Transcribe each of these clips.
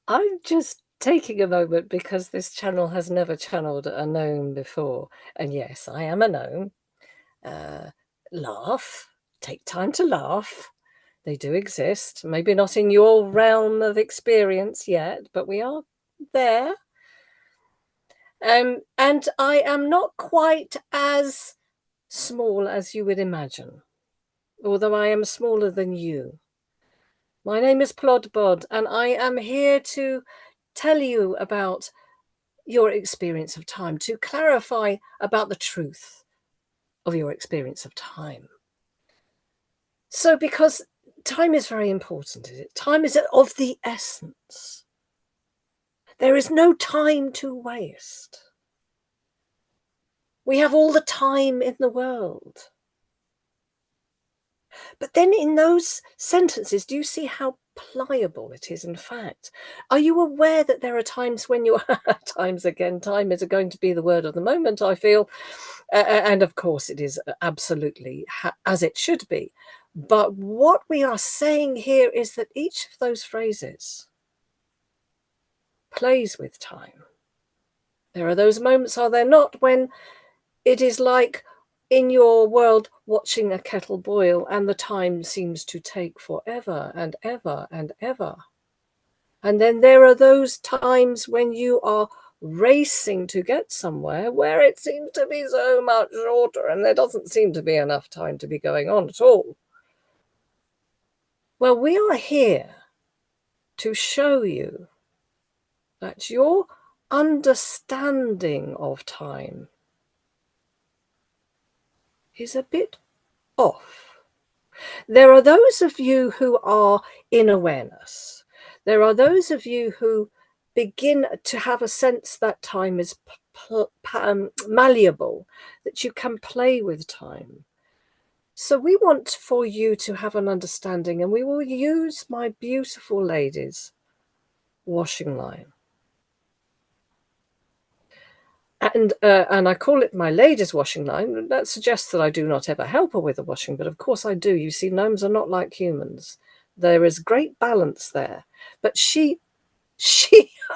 I'm just taking a moment because this channel has never channeled a gnome before. And yes, I am a gnome. Laugh. Take time to laugh. They do exist. Maybe not in your realm of experience yet, but we are there. And I am not quite as small as you would imagine, although I am smaller than you. My name is Plodbod, and I am here to tell you about your experience of time, to clarify about the truth of your experience of time. So, because time is very important, time is of the essence. There is no time to waste. We have all the time in the world. But then in those sentences, do you see how pliable it is, in fact? Are you aware that there are times when you're, times again, time is going to be the word of the moment, I feel. And of course, it is absolutely as it should be. But what we are saying here is that each of those phrases plays with time. There are those moments, are there not, when it is like in your world watching a kettle boil and the time seems to take forever and ever and ever. And then there are those times when you are racing to get somewhere where it seems to be so much shorter and there doesn't seem to be enough time to be going on at all. Well, we are here to show you that your understanding of time is a bit off. There are those of you who are in awareness. There are those of you who begin to have a sense that time is malleable, that you can play with time. So we want for you to have an understanding, and we will use my beautiful lady's washing line. And I call it my lady's washing line. That suggests that I do not ever help her with the washing, but of course I do. You see, gnomes are not like humans. There is great balance there. But she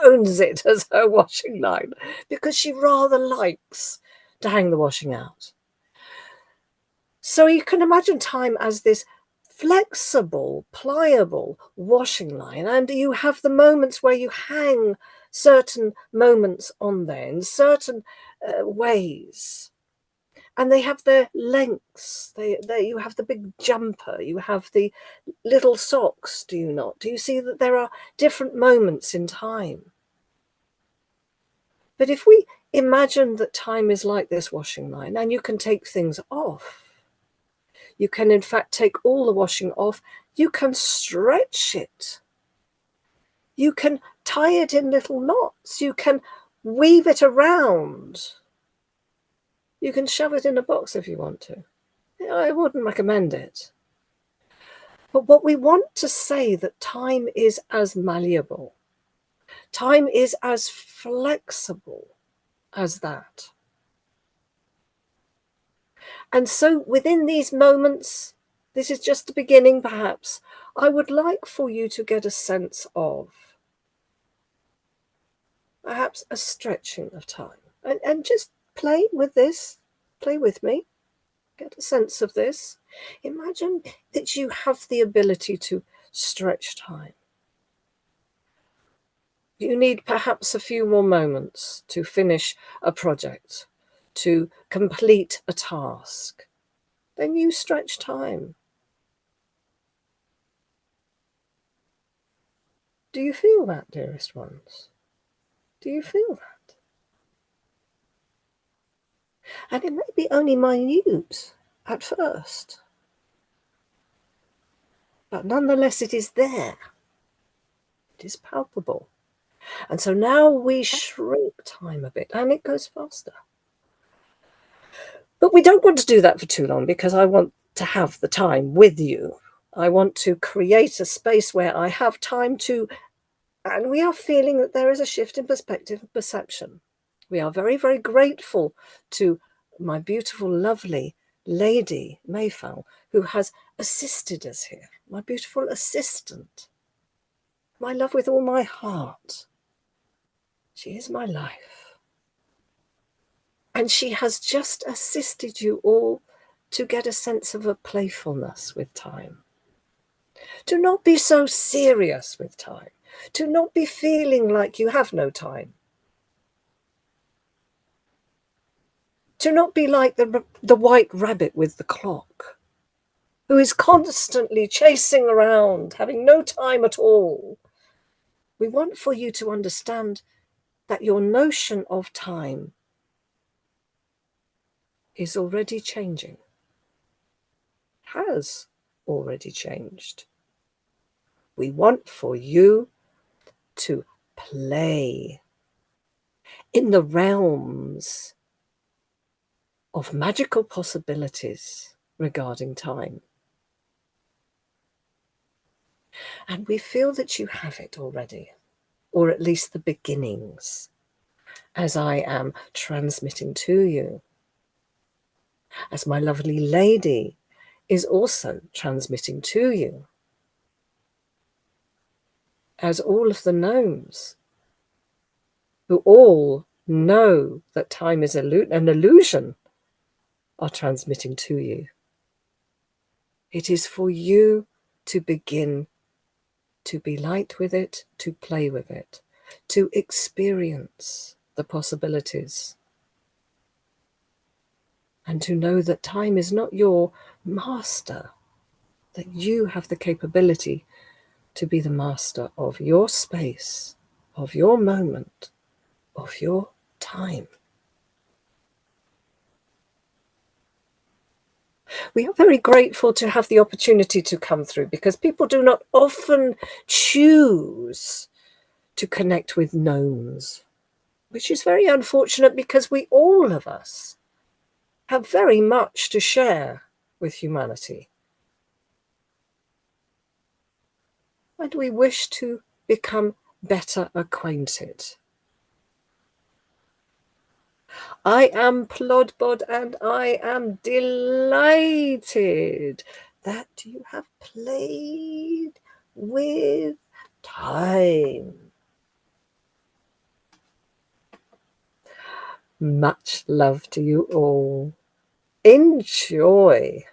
owns it as her washing line because she rather likes to hang the washing out. So you can imagine time as this flexible, pliable washing line, and you have the moments where you hang certain moments on there in certain ways, and they have their lengths. You have the big jumper, you have the little socks. Do you not? Do you see that there are different moments in time? But if we imagine that time is like this washing line, and you can take things off, you can, in fact, take all the washing off. You can stretch it. You can tie it in little knots. You can weave it around. You can shove it in a box if you want to. I wouldn't recommend it. But what we want to say, that time is as malleable. Time is as flexible as that. And so within these moments, this is just the beginning perhaps, I would like for you to get a sense of perhaps a stretching of time. And just play with this, play with me, get a sense of this. Imagine that you have the ability to stretch time. You need perhaps a few more moments to finish a project, to complete a task. Then you stretch time. Do you feel that, dearest ones? Do you feel that? And it may be only minute at first, but nonetheless it is there. It is palpable. And so now we shrink time a bit and it goes faster. But we don't want to do that for too long because I want to have the time with you. I want to create a space where I have time to, and we are feeling that there is a shift in perspective and perception. We are very, very grateful to my beautiful, lovely lady, Mayfowl, who has assisted us here, my beautiful assistant. my love, with all my heart. She is my life. And she has just assisted you all to get a sense of a playfulness with time. To not be so serious with time. To not be feeling like you have no time. To not be like the white rabbit with the clock, who is constantly chasing around, having no time at all. We want for you to understand that your notion of time is already changing, has already changed. We want for you to play in the realms of magical possibilities regarding time. And we feel that you have it already, or at least the beginnings, as I am transmitting to you, as my lovely lady is also transmitting to you, as all of the gnomes, who all know that time is an illusion, are transmitting to you. It is for you to begin to be light with it, to play with it, to experience the possibilities, and to know that time is not your master, that you have the capability to be the master of your space, of your moment, of your time. We are very grateful to have the opportunity to come through, because people do not often choose to connect with gnomes, which is very unfortunate, because we, all of us, have very much to share with humanity. And we wish to become better acquainted. I am Plodbod, and I am delighted that you have played with time. Much love to you all. Enjoy.